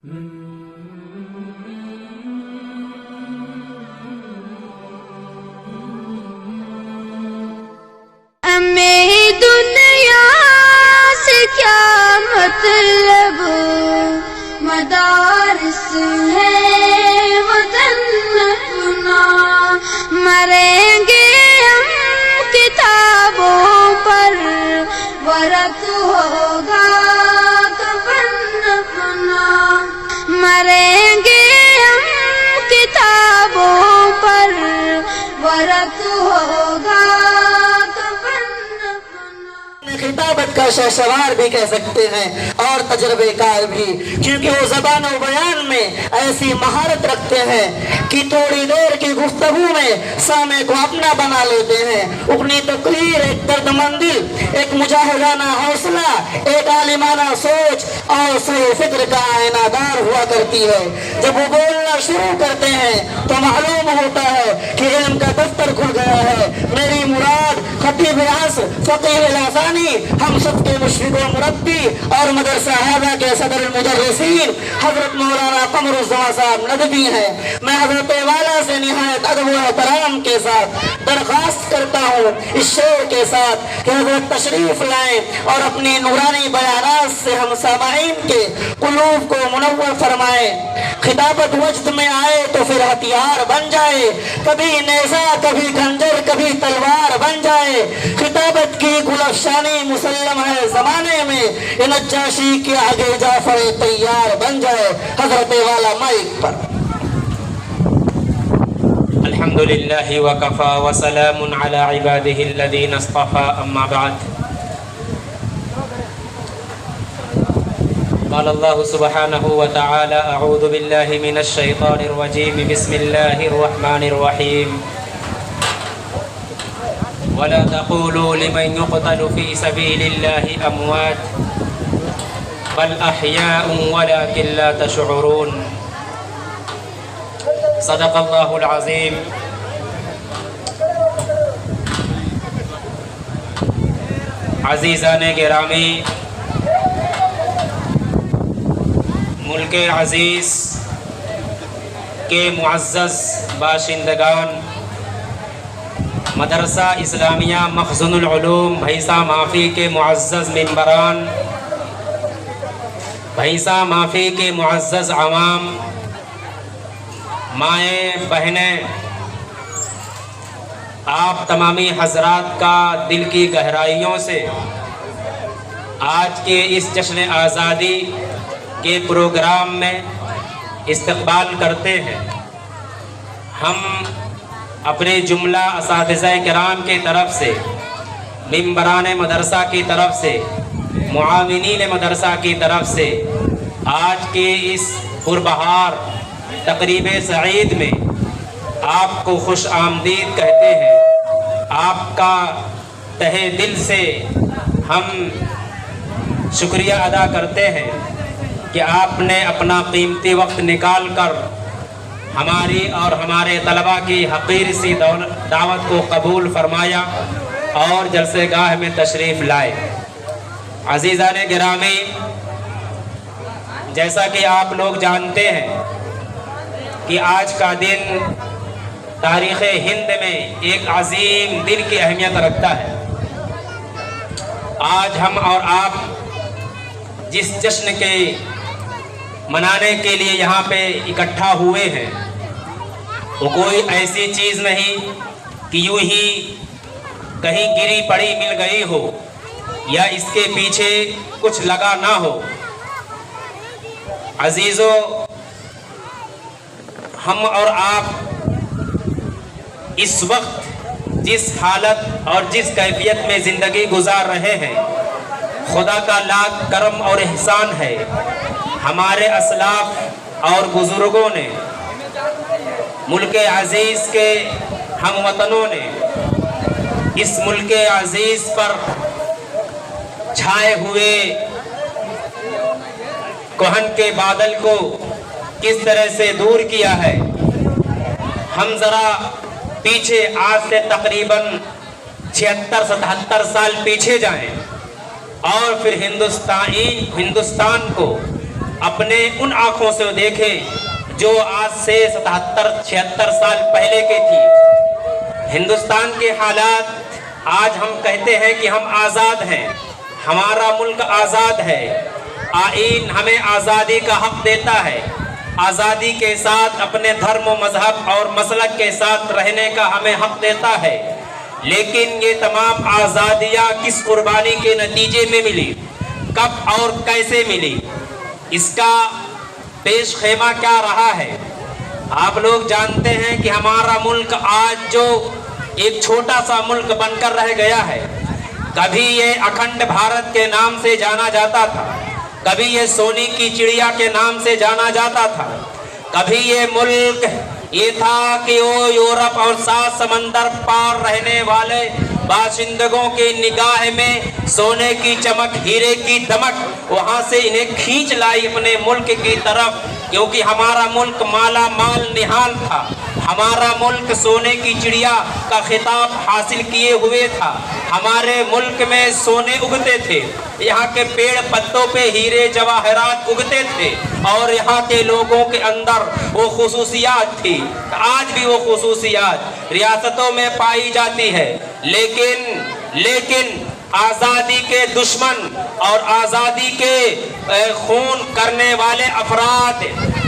ہمیں دنیا سے کیا مطلب، مدارس ہے وطن اپنا، مریں گے ہم کتابوں پر، ورق ہوگا کفن اپنا، مریں گے ہم کتابوں پر، ورق ہوگا خطابت کا شہسوار بھی کہہ سکتے ہیں اور تجربے کار بھی، کیونکہ وہ زبان و بیان میں ایسی مہارت رکھتے ہیں کہ تھوڑی دیر کی گفتگو میں سامع کو اپنا بنا لیتے ہیں۔ اپنی تقریر ایک درد مندل، ایک مجاہدانہ حوصلہ، ایک عالمانہ سوچ اور صحیح فکر کا آئینہ دار ہوا کرتی ہے۔ جب وہ بولنا شروع کرتے ہیں تو معلوم ہوتا ہے کہ علم کا دفتر کھل گیا ہے۔ میری مراد خطیب عصر، فقیہ لسانی، ہم سب کے مشرق و مربی اور مدرسہ ہذا کے صدر المدرسین حضرت مولانا قمر الزمان صاحب ندوی ہیں۔ میں حضرت والا سے نہایت ادب و احترام کے ساتھ درخواست کرتا ہوں اس شعر کے ساتھ کہ حضرت تشریف لائیں اور اپنی نورانی بیانات سے ہم سامعین کے قلوب کو منور فرمائیں۔ خطابت وجد میں آئے تو پھر ہتھیار بن جائے، کبھی نیزہ کبھی خنجر کبھی تلوار بن جائے۔ خطابت کی گلفشانی مسلم ہے زمانے میں، یہ نجاشی کے آگے جعفر تیار بن جائے۔ حضرت والا مائک پر۔ الحمدللہ وکفا وسلام علی عبادہ الذین اصطفى، اما بعد۔ قال اللہ سبحانہ وتعالی اعوذ باللہ من الشیطان الرجیم، بسم اللہ الرحمن الرحیم۔ ولا تقولوا لمن يقتل في سبيل الله أموات بل أحياء ولكن لا تشعرون۔ صدق اللہ العظیم۔ عزیزان گرامی، ملک عزیز کے معزز باشندگان، مدرسہ اسلامیہ مخزن العلوم بھیسا مافی کے معزز ممبران، بھیسا مافی کے معزز عوام، مائیں بہنیں، آپ تمامی حضرات کا دل کی گہرائیوں سے آج کے اس جشن آزادی کے پروگرام میں استقبال کرتے ہیں۔ ہم اپنے جملہ اساتذہ کرام کی طرف سے، ممبران مدرسہ کی طرف سے، معاونین مدرسہ کی طرف سے آج کے اس پربہار تقریب سعید میں آپ کو خوش آمدید کہتے ہیں۔ آپ کا تہہ دل سے ہم شکریہ ادا کرتے ہیں کہ آپ نے اپنا قیمتی وقت نکال کر ہماری اور ہمارے طلباء کی حقیر سی دعوت کو قبول فرمایا اور جلسے گاہ میں تشریف لائے۔ عزیزان گرامی، جیسا کہ آپ لوگ جانتے ہیں کہ آج کا دن تاریخ ہند میں ایک عظیم دن کی اہمیت رکھتا ہے۔ آج ہم اور آپ جس جشن کے منانے کے لیے یہاں پہ اکٹھا ہوئے ہیں، وہ کوئی ایسی چیز نہیں کہ یوں ہی کہیں گری پڑی مل گئی ہو یا اس کے پیچھے کچھ لگا نہ ہو۔ عزیزو، ہم اور آپ اس وقت جس حالت اور جس کیفیت میں زندگی گزار رہے ہیں، خدا کا لاکھ کرم اور احسان ہے۔ ہمارے اسلاف اور بزرگوں نے، ملک عزیز کے ہم وطنوں نے اس ملک عزیز پر چھائے ہوئے کوہن کے بادل کو کس طرح سے دور کیا ہے۔ ہم ذرا پیچھے آج سے تقریباً 76-77 سال پیچھے جائیں اور پھر ہندوستان کو अपने उन आंखों से देखें जो आज से 77-76 साल पहले की थी। हिंदुस्तान के हालात, आज हम कहते हैं कि हम आज़ाद हैं, हमारा मुल्क आज़ाद है, आईन हमें आज़ादी का हक देता है, आज़ादी के साथ अपने धर्म मजहब और मसलक के साथ रहने का हमें हक देता है। लेकिन ये तमाम आज़ादियाँ किस कुर्बानी के नतीजे में मिली, कब और कैसे मिली, इसका पेश खेमा क्या रहा है। आप लोग जानते हैं कि हमारा मुल्क आज जो एक छोटा सा मुल्क बनकर रह गया है, कभी ये अखंड भारत के नाम से जाना जाता था, कभी ये सोने की चिड़िया के नाम से जाना जाता था, कभी ये मुल्क ये था कि वो यूरोप और 7 समंदर पार रहने वाले बाशिंदगों की निगाह में सोने की चमक, हीरे की दमक वहाँ से इन्हें खींच लाई अपने मुल्क की तरफ, क्योंकि हमारा मुल्क माला माल निहाल था, हमारा मुल्क सोने की चिड़िया का खिताब हासिल किए हुए था। हमारे मुल्क में सोने उगते थे, यहाँ के पेड़ पत्तों पे हीरे जवाहरात उगते थे और यहाँ के लोगों के अंदर वो खुसूसियात थी। आज भी वो खुसूसियात रियासतों में पाई जाती है, लेकिन आज़ादी के दुश्मन और आज़ादी के खून करने वाले अफराद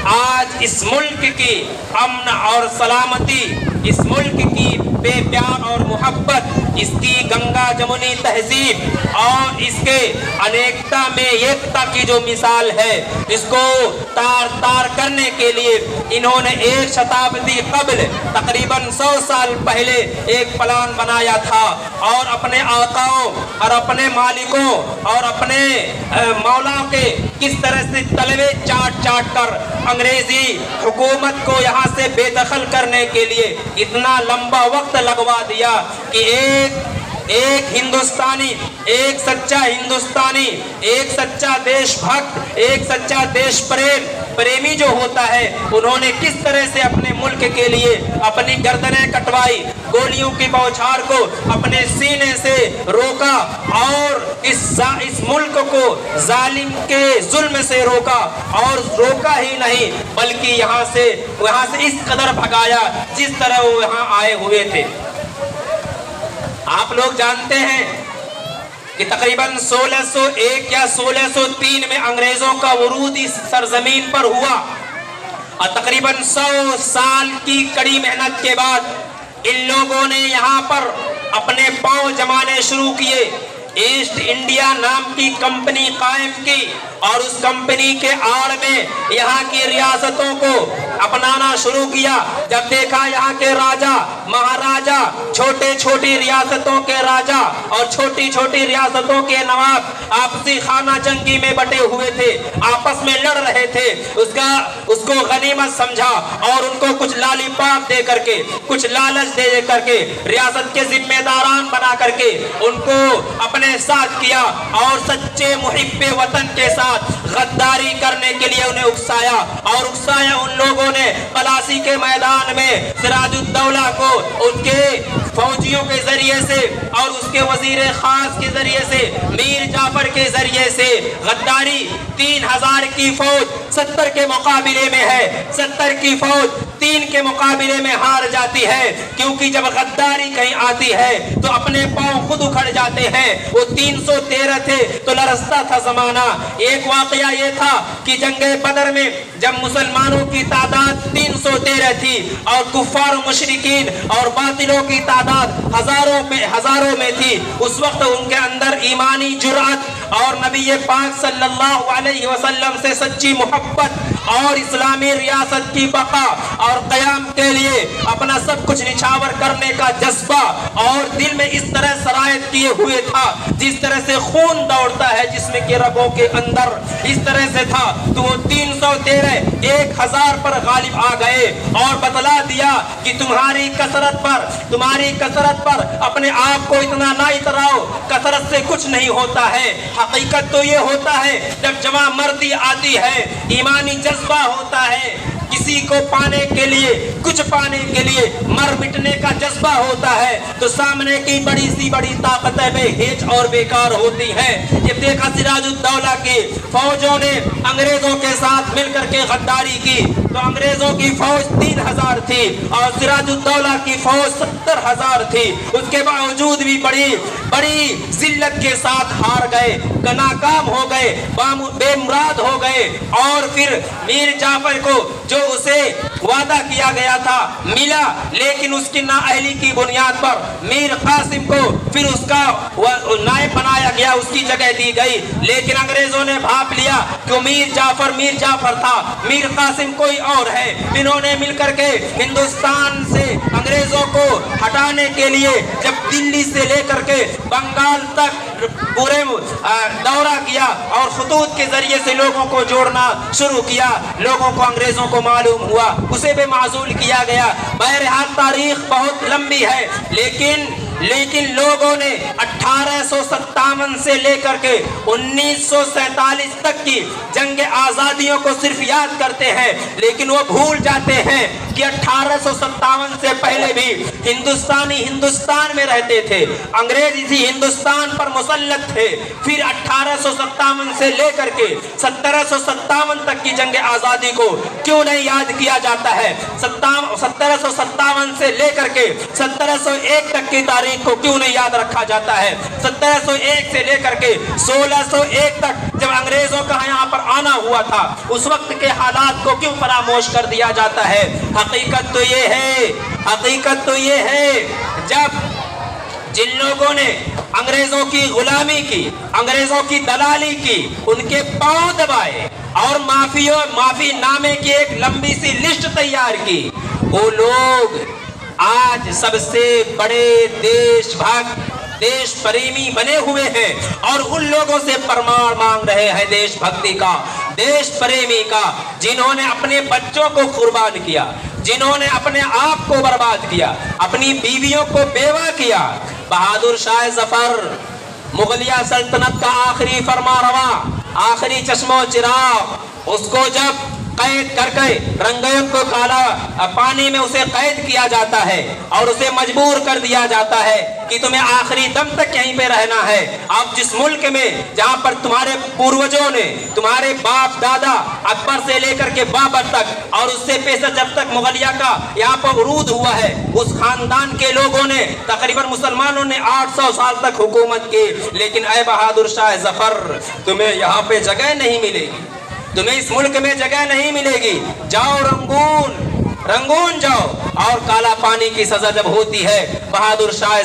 आज इस मुल्क की अमन और सलामती, इस मुल्क की बेप्यार और मोहब्बत, इसकी गंगा जमुनी तहजीब और इसके अनेकता में एकता की जो मिसाल है, इसको तार तार करने के लिए इन्होंने 1 शताब्दी कबल तकरीबन 100 साल पहले एक प्लान बनाया था और अपने आकाओं और अपने मालिकों और अपने मौलाओं के किस तरह से तलवे चाट चाट कर अंग्रेजी हुकूमत को यहाँ से बेदखल करने के लिए इतना लंबा वक्त लगवा दिया कि एक हिंदुस्तानी, एक सच्चा हिंदुस्तानी, एक सच्चा देशभक्त, एक सच्चा देश प्रेमी जो होता है, उन्होंने किस तरह से अपने मुल्क के लिए अपनी गर्दनें कटवाई, गोलियों की बौछार को अपने सीने से रोका और इस मुल्क को जालिम के जुल्म से रोका, और रोका ही नहीं बल्कि यहाँ से इस कदर भगाया जिस तरह वो यहाँ आए हुए थे। आप लोग जानते हैं कि तकरीबन 1601 या 1603 में अंग्रेजों का वरूद इस सरजमीन पर हुआ और तकरीबन 100 साल की कड़ी मेहनत के बाद इन लोगों ने यहाँ पर अपने पांव जमाने शुरू किए। ईस्ट इंडिया नाम की कंपनी कायम की और उस कंपनी के आड़ में यहाँ की रियासतों को अपनाना शुरू किया। जब देखा यहाँ के राजा महाराजा, छोटे छोटी रियासतों के राजा और छोटी छोटी रियासतों के नवाब आपसी खाना जंगी में बटे हुए थे, आपस में लड़ रहे थे, उसको गनीमत समझा और उनको कुछ लालीपाप दे करके, कुछ लालच दे करके, रियासत के जिम्मेदारान बना करके उनको अपने साथ किया और सच्चे मुहिब्बे वतन के साथ गद्दारी करने के लिए उन्हें उकसाया उन लोगों ने पलासी के मैदान में सिराजुद्दौला को उनके फौजियों के जरिए से और उसके वजीर खास के जरिए से, मीर जाफर के जरिए से गद्दारी। 3000 की फौज 70 के मुकाबले में है, 70 की फौज 3 के मुकाबले में हार जाती है, क्योंकि जब गद्दारी कहीं आती है तो अपने पांव खुद उखड़ जाते हैं। वो 313 थे तो लरसता था जमाना। एक वाकया ये था कि जंगे बदर में जब मुसलमानों की तादाद 313 थी और कुफ्फार मुशरिकीन और बातिलों की तादाद हजारों में थी, उस वक्त उनके अंदर ईमानी जुर्अत और नबी पाक सल्लल्लाहु अलैहि वसल्लम से सच्ची मोहब्बत और इस्लामी रियासत की बका और कयाम के लिए अपना सब कुछ निछावर करने का जज्बा और दिल में इस तरह शरायत किए हुए था, जिस तरह से खून दौड़ता है जिसमें के रगों के अंदर, इस तरह से था। तो वो 313 1000 पर गालिब आ गए और बतला दिया कि तुम्हारी कसरत पर अपने आप को इतना ना इतराओ, कसरत से कुछ नहीं होता है। हकीकत तो ये होता है जब जवां मर्दी आती है, ईमानी जज्बा होता है, किसी को पाने के लिए, कुछ पाने के लिए मर मिटने का जज्बा होता है तो सामने की बड़ी सी बड़ी ताकतें बेहिच और बेकार होती हैं। ये देखा सिराजुद्दौला की फौजों ने अंग्रेजों के साथ मिलकर के गद्दारी की तो अंग्रेजों की फौज 3000 थी और सिराजुद्दौला की फौज 70,000 थी। उसके बावजूद भी बड़ी जिल्लत के साथ हार गए, नाकाम हो गए, बेमुराद हो गए और फिर मीर जाफर को जो उसे वादा किया गया था मिला, लेकिन उसकी नाअहली की बुनियाद पर मीर कासिम को फिर उसका नायब बनाया गया, उसकी जगह दी गई। लेकिन अंग्रेजों ने भाप लिया कि मीर जाफर था, मीर कासिम कोई और है। इन्होंने मिलकर के हिंदुस्तान से अंग्रेजों को हटाने के लिए जब दिल्ली से लेकर के बंगाल तक पूरे दौरा किया और खतूत के जरिए से लोगों को जोड़ना शुरू किया, लोगों को अंग्रेजों को मालूम हुआ, उसे भी माजूल किया गया। बहरहाल तारीख बहुत लंबी है, लेकिन लोगों ने 1857 से लेकर के 1947 तक की जंग आजादियों को सिर्फ याद करते हैं, लेकिन वो भूल जाते हैं कि 1857 से पहले भी हिंदुस्तानी हिंदुस्तान में रहते थे, अंग्रेज इसी हिंदुस्तान पर मुसल्लत थे। फिर 1857 से लेकर के 1757 तक की जंग आजादी को क्यों नहीं याद किया जाता है? 1757 से लेकर के 1701 तक की तारीख को क्यों नहीं याद रखा जाता है? 1701 से लेकर के 1601 तक जब अंग्रेजों का यहाँ पर आना हुआ था, उस वक्त के हालात को क्यों फरामोश कर दिया जाता है? हकीकत तो ये है जब जिन लोगों ने अंग्रेजों की गुलामी की, अंग्रेजों की दलाली की, उनके पांव दबाए और माफी नामे की एक लंबी सी लिस्ट तैयार की, वो लोग आज सबसे बड़े देशभक्त, देश प्रेमी बने हुए हैं और उन लोगों से प्रमाण मांग रहे हैं देशभक्ति का, देश प्रेमी का, जिन्होंने अपने बच्चों को कुर्बान किया, जिन्होंने अपने आप को बर्बाद किया, अपनी बीवियों को बेवा किया। बहादुर शाह जफर मुगलिया सल्तनत का आखिरी फरमारवा, आखिरी चश्मो चिराग, उसको जब कैद करके रंगयत को काला पानी में उसे कैद किया जाता है और उसे मजबूर कर दिया जाता है कि तुम्हें आखिरी दम तक यहीं पे रहना है। अब जिस मुल्क में जहाँ पर तुम्हारे पूर्वजों ने, तुम्हारे बाप दादा अकबर से लेकर के बाबर तक और उससे पेशा जब तक मुगलिया का यहाँ पर उरूद हुआ है, उस खानदान के लोगों ने तकरीबन मुसलमानों ने 800 साल तक हुकूमत की, लेकिन ऐ बहादुर शाह जफर तुम्हें यहाँ पे जगह नहीं मिलेगी, तुम्हें इस मुल्क में जगह नहीं मिलेगी। जाओ रंगून जाओ। और काला पानी की सजा जब होती है, बहादुर शाह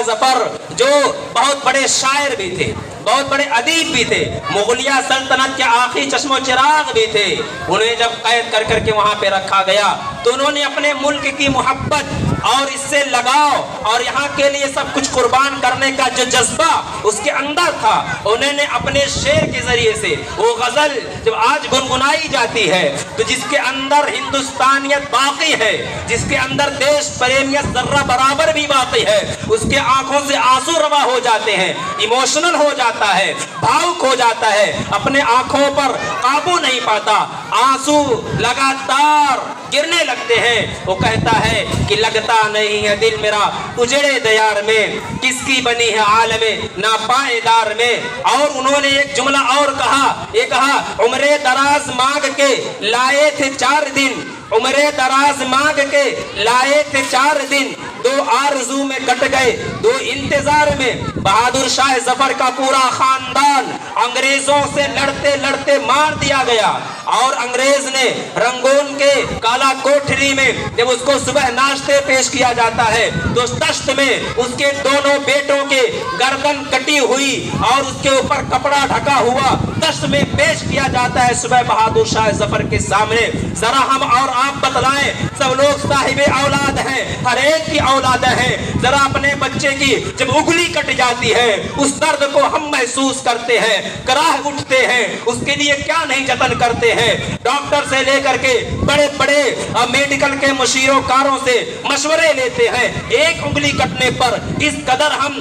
जफर जो बहुत बड़े शायर भी थे, बहुत बड़े अदीब भी थे, मुगलिया सल्तनत के आखिरी चश्मो चिराग भी थे, उन्हें जब कैद कर करके वहां पे रखा गया तो उन्होंने अपने मुल्क की मोहब्बत और इससे लगाव और यहाँ के लिए सब कुछ कुर्बान करने का जो जज्बा उसके अंदर था, उन्होंने अपने शेर के जरिए से वो गजल जब आज गुनगुनाई जाती है तो जिसके अंदर हिंदुस्तानियत बाकी है, जिसके अंदर देश प्रेमियत जर्रा बराबर भी बाकी है, उसके आंखों से आंसू रवा हो जाते हैं, इमोशनल हो जाता है, भावुक हो जाता है, अपने आंखों पर काबू नहीं पाता, आंसू लगातार गिरने लगते हैं। वो कहता है कि लगता नहीं है दिल मेरा उजड़े दयार में, किसकी बनी है आलमे ना पाएदार में। और उन्होंने एक जुमला और कहा, ये कहा उम्रे दराज मांग के लाए थे 4 दिन, उम्रे दराज मांग के लाए थे 4 दिन, 2 आरज़ू में कट गए 2 इंतजार में। बहादुर शाह जफर का पूरा खानदान अंग्रेजों से लड़ते लड़ते मार दिया गया और अंग्रेज ने रंगून के काला कोठरी में जब उसको सुबह नाश्ते पेश किया जाता है तो तश्त में उसके दोनों बेटों के गर्दन कटी हुई और उसके ऊपर कपड़ा ढका हुआ तश्त में पेश किया जाता है सुबह बहादुर शाह जफर के सामने। जरा हम और आप बतलाएं, सब लोग साहिबे औलाद हैं, हर एक की औलाद हैं, जरा अपने बच्चे की जब उंगली कट जाती है उस दर्द को हम महसूस करते हैं, कराह उठते हैं, उसके लिए क्या नहीं जतन करते हैं। डॉक्टर से लेकर के बड़े बड़े मेडिकल के मशीरोकारों से मशवरे लेते हैं, एक उंगली कटने पर इस कदर हम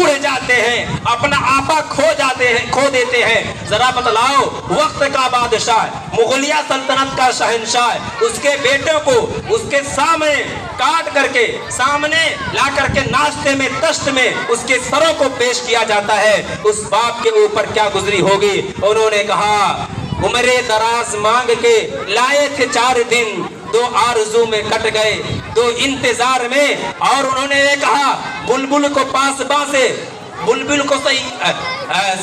कुड़ जाते हैं, अपना आपा खो देते हैं। जरा बतलाओ, वक्त का बादशाह, मुगलिया सल्तनत का शहंशाह, उसके बेटों को उसके सामने काट करके सामने ला करके नाश्ते में दश्त में उसके सरों को पेश किया जाता है, उस बाप के ऊपर क्या गुजरी होगी। उन्होंने कहा, उम्रे दराज मांग के लाए थे 4 दिन, 2 आरज़ू में कट गए 2 इंतजार में। और उन्होंने ये कहा, बुलबुल को पासबा से, बुलबुल को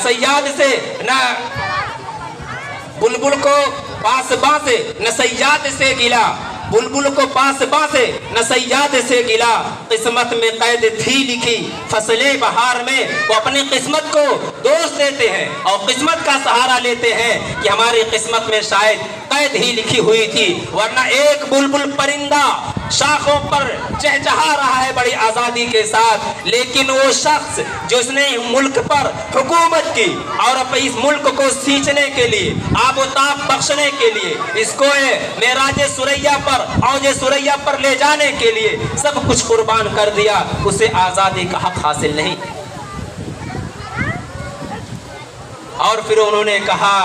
सैयाद से न, बुलबुल को पासबा से न सैयाद से गिला, बुलबुल को पासबा से न सैयाद से गिला। किस्मत में कैद थी लिखी फसले बहार में, वो अपनी किस्मत को दोष देते हैं और किस्मत का सहारा लेते हैं कि हमारी किस्मत में शायद कैद ही लिखी हुई थी, वरना एक बुलबुल परिंदा शाखों पर चहचहा रहा है बड़ी आजादी के साथ। लेकिन वो शख्स जो उसने मुल्क पर हुकूमत की और इस मुल्क को सींचने के लिए, आबोताब बख्शने के लिए, इसको मेराज सुरैया पर, औज सुरैया पर ले जाने के लिए सब कुछ कुर्बान कर दिया, उसे आजादी का हक हासिल नहीं। और फिर उन्होंने कहा,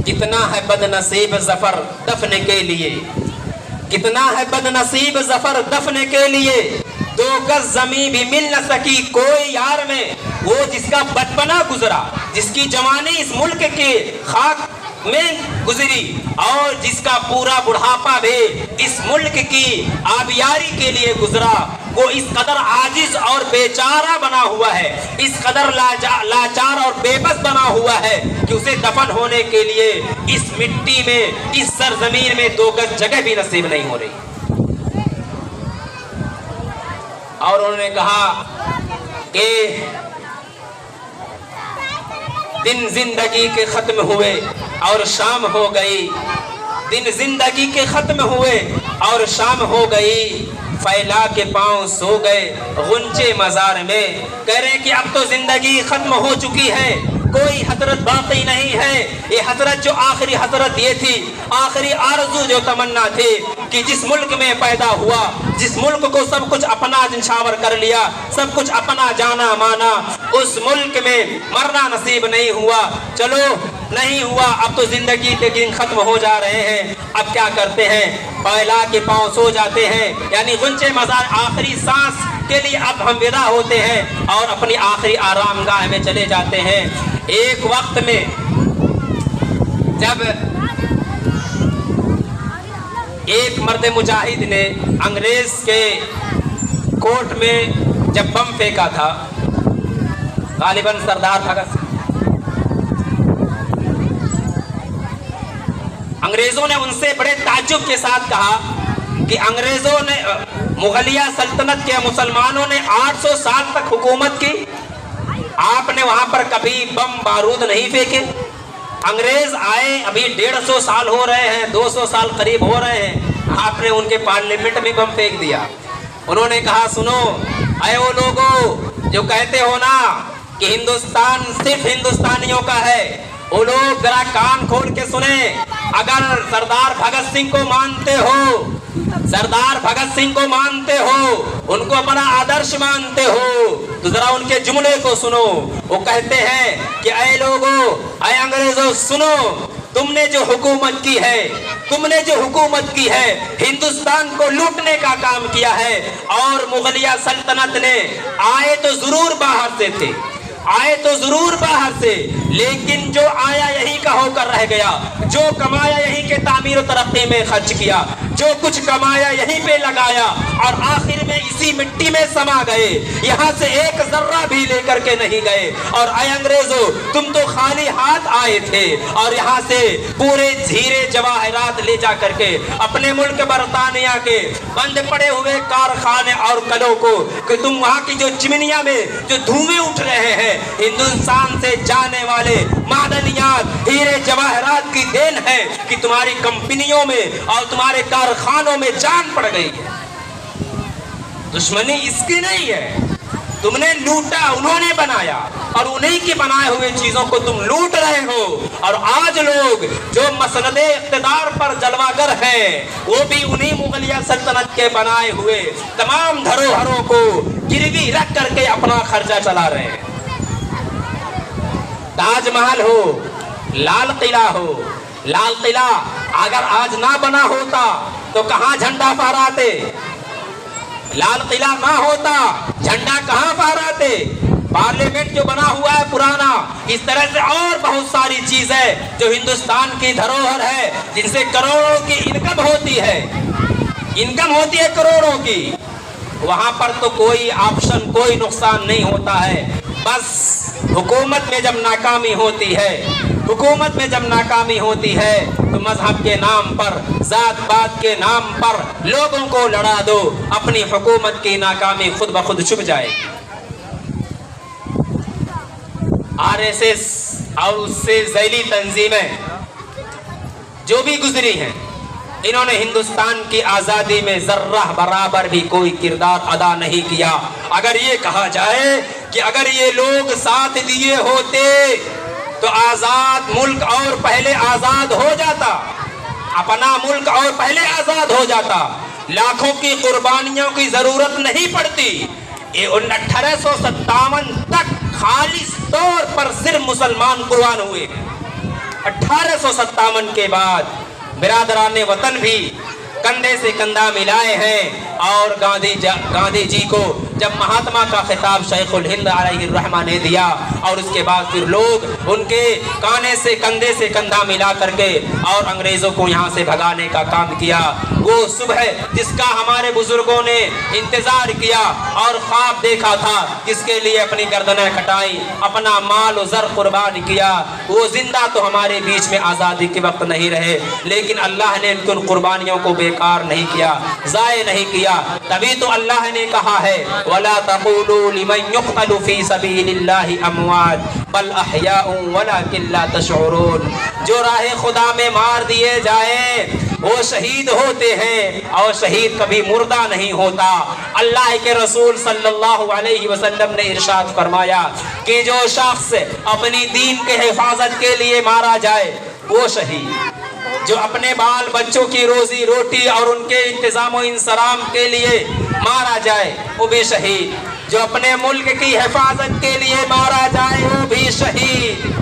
कितना है बदनसीब जफर दफने के लिए, कितना है बदनसीब जफर दफने के लिए, 2 गज जमीन भी मिल न सकी कोई यार में। वो जिसका बचपना गुजरा, जिसकी जवानी इस मुल्क के खाक में गुजरी और जिसका पूरा बुढ़ापा भी इस मुल्क की आबियारी के लिए गुजरा, वो इस कदर आजिज और बेचारा बना हुआ है, इस कदर लाचार और बेबस बना हुआ है कि उसे दफन होने के लिए इस मिट्टी में, इस सरजमीन में 2 गज जगह भी नसीब नहीं हो रही। और उन्होंने कहा कि दिन जिंदगी के खत्म हुए और शाम हो गई, दिन जिंदगी के खत्म हुए और शाम हो गई, फैला के पांव सो गए गुंचे मजार में। कह रहे हैं कि अब तो जिंदगी खत्म हो चुकी है, कोई हसरत बाकी नहीं है। ये हसरत जो आखिरी हसरत ये थी, आखिरी आरज़ू जो तमन्ना थी कि जिस मुल्क में पैदा हुआ, जिस मुल्क को सब कुछ अपना निछावर कर लिया, सब कुछ अपना जाना माना, उस मुल्क में मरना नसीब नहीं हुआ। चलो नहीं हुआ, अब तो जिंदगी के दिन खत्म हो जा रहे हैं, अब क्या करते हैं, फैला के पांव सो जाते हैं, यानी गुंचे मजार आखिरी सांस के लिए अब हम विदा होते हैं और अपनी आखिरी आरामगाह में चले जाते हैं। एक वक्त में जब एक मर्द मुजाहिद ने अंग्रेज के कोर्ट में जब बम फेंका था, गालिबन सरदार भगत सिंह, अंग्रेजों ने उनसे बड़े ताज्जुब के साथ कहा कि अंग्रेजों ने, मुगलिया सल्तनत के मुसलमानों ने 800 साल तक हुकूमत की, आपने वहां पर कभी बम बारूद नहीं फेंके। अंग्रेज आए अभी 150 साल हो रहे हैं, 200 साल करीब हो रहे हैं, आपने उनके पार्लियामेंट में बम फेंक दिया। उन्होंने कहा, सुनो अरे वो लोगों जो कहते हो ना कि हिंदुस्तान सिर्फ हिंदुस्तानियों का है, वो लोग जरा कान खोल के सुने। अगर सरदार भगत सिंह को मानते हो, सरदार भगत सिंह को मानते हो, उनको अपना आदर्श मानते हो, तो जरा उनके जुमले को सुनो। वो कहते हैं कि ऐ लोगों, ऐ अंग्रेजों, सुनो, तुमने जो हुकूमत की है, तुमने जो हुकूमत की है, हिंदुस्तान को लूटने का काम किया है। और मुगलिया सल्तनत ने आए तो जरूर बाहर से थे, आए तो जरूर बाहर से, लेकिन जो आया यही का होकर रह गया, जो कमाया यहीं के तामीर और तरक्की में खर्च किया, जो कुछ कमाया यहीं पे लगाया और आखिर में इसी मिट्टी में समा गए, यहाँ से एक जर्रा भी लेकर के नहीं गए। और आए अंग्रेजों, तुम तो खाली हाथ आए थे और यहाँ से पूरे हीरे जवाहरात ले जा करके अपने मुल्क बरतानिया के बंद पड़े हुए कारखाने और कलों को, कि तुम वहाँ की जो चिमनिया में जो धुएं उठ रहे हैं, हिंदुस्तान से जाने वाले मादनियात हीरे जवाहरात की देन है कि तुम्हारी कंपनियों में और तुम्हारे कारखानों में जान पड़ गई है। दुश्मनी इसकी नहीं है, तुमने लूटा, उन्होंने बनाया और उन्हीं की बनाए हुए चीजों को तुम लूट रहे हो। और आज लोग जो मसनदे इक़्तिदार पर जलवागर हैं वो भी उन्हीं मुगलिया सल्तनत के बनाए हुए तमाम धरोहरों को गिरवी रख करके अपना खर्चा चला रहे हैं। ताजमहल हो, लाल किला हो, लाल किला अगर आज ना बना होता तो कहाँ झंडा फहराते? लाल किला ना होता झंडा कहाँ फहराते? पार्लियामेंट जो बना हुआ है पुराना, इस तरह से और बहुत सारी चीजें जो हिंदुस्तान की धरोहर है, जिनसे करोड़ों की इनकम होती है करोड़ों की, वहां पर तो कोई ऑप्शन, कोई नुकसान नहीं होता है। बस हुकूमत में जब नाकामी होती है तो मजहब के नाम पर, जात पात के नाम पर लोगों को लड़ा दो, अपनी हुकूमत की नाकामी खुद ब खुद छुप जाएगी। आरएसएस और उससे ज़ैली तंजीमें जो भी गुजरी हैं, इन्होंने हिंदुस्तान की आज़ादी में ज़र्रा बराबर भी कोई किरदार अदा नहीं किया। अगर ये कहा जाए कि अगर ये लोग साथ दिए होते तो आज़ाद मुल्क और पहले आज़ाद हो जाता, अपना मुल्क और पहले आज़ाद हो जाता, लाखों की कुर्बानियों की ज़रूरत नहीं पड़ती। 1857 तक खालिस तौर पर सिर्फ मुसलमान कुर्बान हुए। 1857 के बाद बिरादरान वतन भी कंधे से कंधा मिलाए हैं। और गांधी जी को जब महात्मा का खिताब शेखुल हिंद अलैहिर्रहमा ने दिया और उसके बाद फिर लोग उनके काने से कंधा मिला करके और अंग्रेजों को यहाँ से भगाने का काम किया। वो सुबह जिसका हमारे बुजुर्गों ने इंतजार किया और ख्वाब देखा था, किसके लिए अपनी गर्दनें कटाई, अपना माल ज़र कुर्बान किया, वो जिंदा तो हमारे बीच में आज़ादी के वक्त नहीं रहे, लेकिन अल्लाह ने उनकी उन कुर्बानियों को बेकार नहीं किया, ज़ाय नहीं किया। तभी तो अल्लाह ने कहा है वला तक़ूलू लिमन युक़तलु फ़ी सबीलिल्लाहि अमवात बल अहयाउन वलाकिन ला तशऊरून। जो राह खुदा में मार दिए जाए वो शहीद होते हैं और शहीद कभी मुर्दा नहीं होता। अल्लाह के रसूल सल्लल्लाहु अलैहि वसल्लम ने इरशाद फरमाया कि जो शख्स अपनी दीन के हिफाजत के लिए मारा जाए वो शहीद, जो अपने बाल बच्चों की रोजी रोटी और उनके इंतजाम और इंसराम के लिए मारा जाए वो भी शहीद, जो अपने मुल्क की हिफाजत के लिए मारा जाए वो भी शहीद।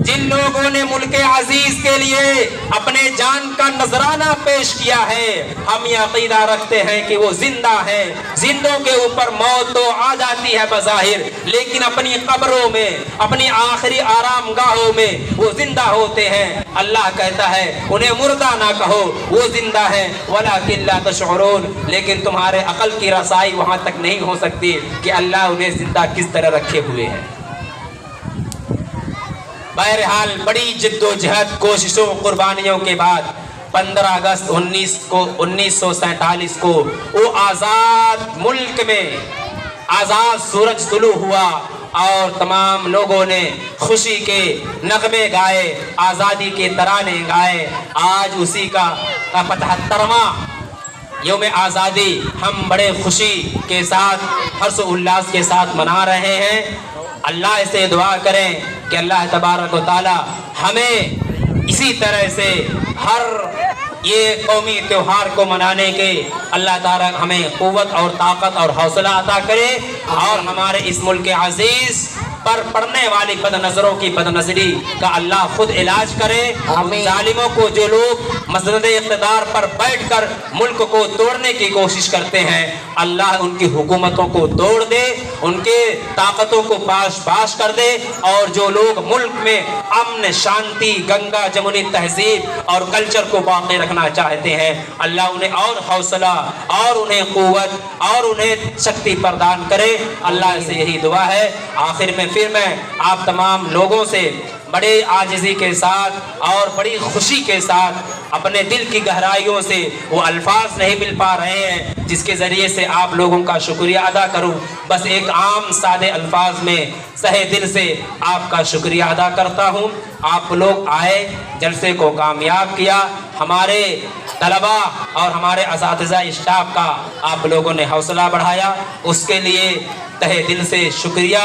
जिन लोगों ने मुल्क अजीज के लिए अपने जान का नजराना पेश किया है, हम ये अकीदा रखते हैं कि वो जिंदा है। जिंदों के ऊपर मौत तो आ जाती है बज़ाहिर, लेकिन अपनी कब्रों में, अपनी आखिरी आराम गाहों में वो जिंदा होते हैं। अल्लाह कहता है उन्हें मुर्दा ना कहो, वो जिंदा है, वलाकिन ला तशऊरून। लेकिन तुम्हारे अकल की रसाई वहां तक नहीं हो सकती कि अल्लाह उन्हें जिंदा किस तरह रखे हुए हैं। बहरहाल बड़ी जिद्दोजहद, कोशिशों, कुर्बानियों के बाद 15 अगस्त 1947 को वो आज़ाद मुल्क में आज़ाद सूरज तुलू हुआ और तमाम लोगों ने खुशी के नगमे गाए, आज़ादी के तराने गाए। आज उसी का 75वां यौम आज़ादी हम बड़े खुशी के साथ, हर्ष उल्लास के साथ मना रहे हैं। अल्लाह से दुआ करें कि अल्लाह तबारक व तआला हमें इसी तरह से हर ये कौमी त्योहार को मनाने के अल्लाह ताला हमें क़ुव्वत और ताकत और हौसला अता करे और हमारे इस मुल्क अजीज पर पड़ने वाली बदनजरों की बदनजरी का अल्लाह खुद इलाज करे। जालिमों को, जो लोग मसनद इक़्तिदार पर बैठकर मुल्क को तोड़ने की कोशिश करते हैं, अल्लाह उनकी हुकूमतों को तोड़ दे, उनके ताकतों को पाश कर दे। और जो लोग मुल्क में अमन, शांति, गंगा जमुनी तहजीब और कल्चर को बाकी रखना चाहते हैं, अल्लाह उन्हें और हौसला और उन्हें क़ुव्वत और उन्हें शक्ति प्रदान करे। अल्लाह से यही दुआ है। आखिर में फिर मैं आप तमाम लोगों से बड़े आजिज़ी के साथ और बड़ी खुशी के साथ अपने दिल की गहराइयों से वो अल्फाज नहीं मिल पा रहे हैं जिसके ज़रिए से आप लोगों का शुक्रिया अदा करूं। बस एक आम सादे अल्फाज में सहे दिल से आपका शुक्रिया अदा करता हूं। आप लोग आए, जलसे को कामयाब किया। हमारे तलबा और हमारे असातिज़ा स्टाफ का आप लोगों ने हौसला बढ़ाया, उसके लिए तहे दिल से शुक्रिया।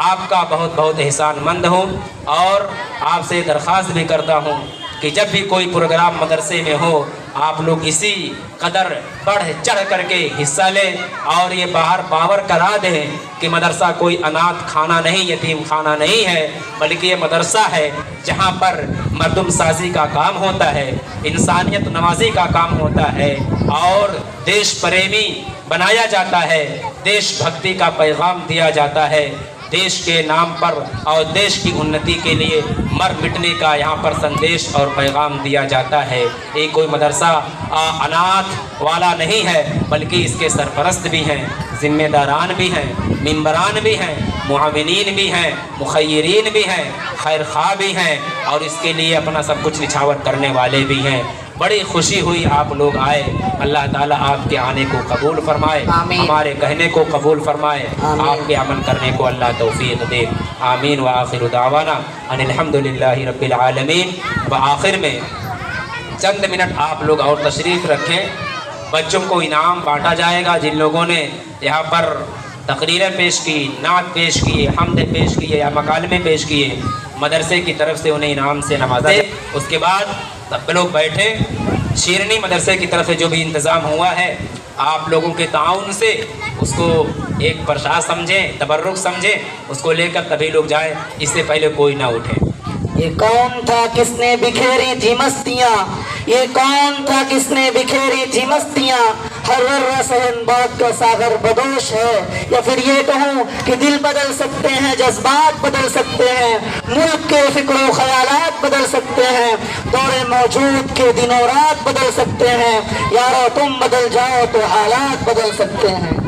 आपका बहुत बहुत एहसानमंद हूँ और आपसे दरख्वास्त भी करता हूँ कि जब भी कोई प्रोग्राम मदरसे में हो आप लोग इसी कदर बढ़ चढ़ करके हिस्सा लें और ये बाहर बावर करा दें कि मदरसा कोई अनाथ खाना नहीं, यतीम खाना नहीं है, बल्कि ये मदरसा है जहाँ पर मरदुम साजी का काम होता है, इंसानियत नवाजी का काम होता है और देश प्रेमी बनाया जाता है, देशभक्ति का पैगाम दिया जाता है, देश के नाम पर और देश की उन्नति के लिए मर मिटने का यहाँ पर संदेश और पैगाम दिया जाता है। ये कोई मदरसा अनाथ वाला नहीं है, बल्कि इसके सरपरस्त भी हैं, ज़िम्मेदारान भी हैं, मिंबरान भी हैं, मुआविनीन भी हैं, मुखय्यरीन भी हैं, खैर खा भी हैं और इसके लिए अपना सब कुछ निछावर करने वाले भी हैं। बड़ी खुशी हुई आप लोग आए। अल्लाह ताला आपके आने को कबूल फरमाए, हमारे कहने को कबूल फरमाए, आपके अमल करने को अल्लाह तौफीक दे। आमीन व आखिर दावाना अनिल हम्दुलिल्लाहि रब्बिल आलमीन। व आखिर में चंद मिनट आप लोग और तशरीफ़ रखें, बच्चों को इनाम बांटा जाएगा। जिन लोगों ने यहाँ पर तकरीरें पेश की, नात पेश किए, हमद पेश किए या मकालमे पेश किए, मदरसे की तरफ से उन्हें इनाम से नवाजा। उसके बाद सब लोग बैठे, शीरनी मदरसे की तरफ से जो भी इंतज़ाम हुआ है आप लोगों के ताउन से उसको एक प्रसाद समझें, तबर्रुक समझें, उसको लेकर तभी लोग जाएं, इससे पहले कोई ना उठे। ये कौन था किसने बिखेरी थी मस्तियाँ, ये कौन था किसने बिखेरी थी मस्तियाँ, हर वर्रा सहन बात का सागर बदोश है। या फिर ये कहूँ कि दिल बदल सकते हैं, जज्बात बदल सकते हैं, मुल्क के फिक्र ख्यालात बदल सकते हैं, दौरे मौजूद के दिनों रात बदल सकते हैं। यारो तुम बदल जाओ तो हालात बदल सकते हैं।